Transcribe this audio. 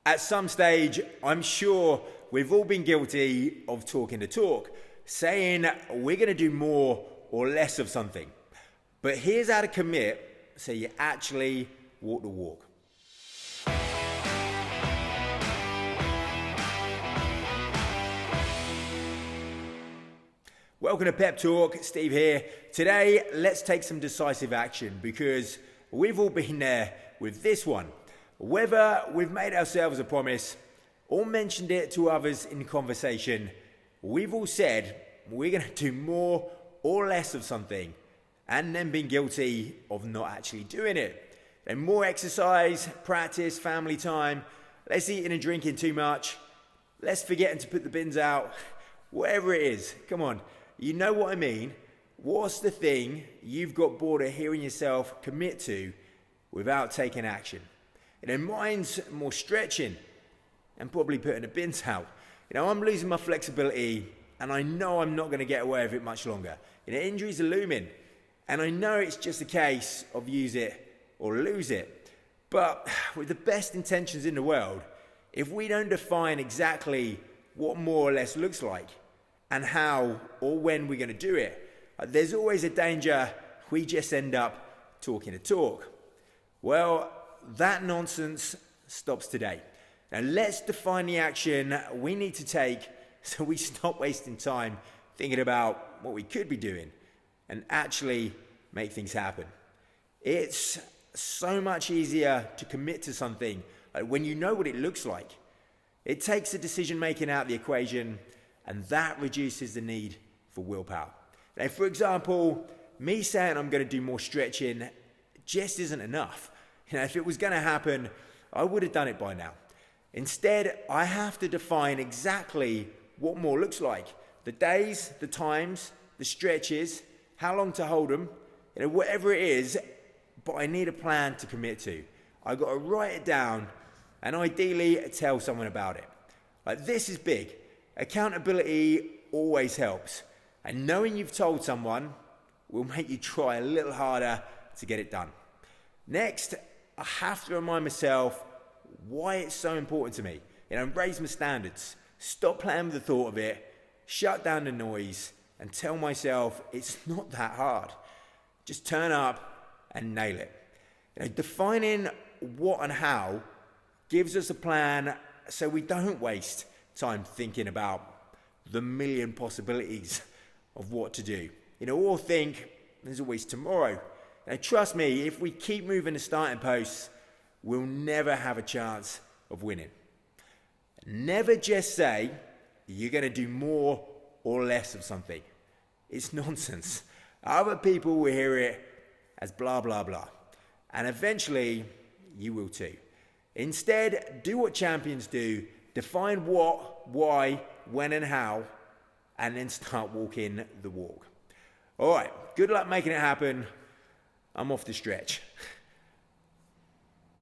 At some stage, I'm sure we've all been guilty of talking the talk, saying we're going to do more or less of something. But here's how to commit so you actually walk the walk. Welcome to Pep Talk, Steve here. Today, let's take some decisive action because we've all been there with this one. Whether we've made ourselves a promise or mentioned it to others in conversation, we've all said we're going to do more or less of something and then been guilty of not actually doing it. And more exercise, practice, family time, less eating and drinking too much, less forgetting to put the bins out, whatever it is. Come on, you know what I mean. What's the thing you've got bored of hearing yourself commit to without taking action? And then mine's more stretching and probably putting the bins out. I'm losing my flexibility and I know I'm not going to get away with it much longer. Injuries are looming and I know it's just a case of use it or lose it. But with the best intentions in the world, if we don't define exactly what more or less looks like and how or when we're going to do it, there's always a danger we just end up talking the talk. Well, that nonsense stops today. Now let's define the action we need to take so we stop wasting time thinking about what we could be doing and actually make things happen. It's so much easier to commit to something when you know what it looks like. It takes the decision making out of the equation and that reduces the need for willpower. Now, for example, me saying I'm going to do more stretching just isn't enough. If it was going to happen, I would have done it by now. Instead, I have to define exactly what more looks like. The days, the times, the stretches, how long to hold them, whatever it is, but I need a plan to commit to. I've got to write it down and ideally tell someone about it. This is big. Accountability always helps. And knowing you've told someone will make you try a little harder to get it done. Next, I have to remind myself why it's so important to me. Raise my standards, stop playing with the thought of it, shut down the noise, and tell myself it's not that hard. Just turn up and nail it. Defining what and how gives us a plan so we don't waste time thinking about the million possibilities of what to do. Or think there's always tomorrow. Now, trust me, if we keep moving the starting posts, we'll never have a chance of winning. Never just say you're going to do more or less of something. It's nonsense. Other people will hear it as blah, blah, blah. And eventually, you will too. Instead, do what champions do. Define what, why, when, and how, and then start walking the walk. All right, good luck making it happen. I'm off the stretch.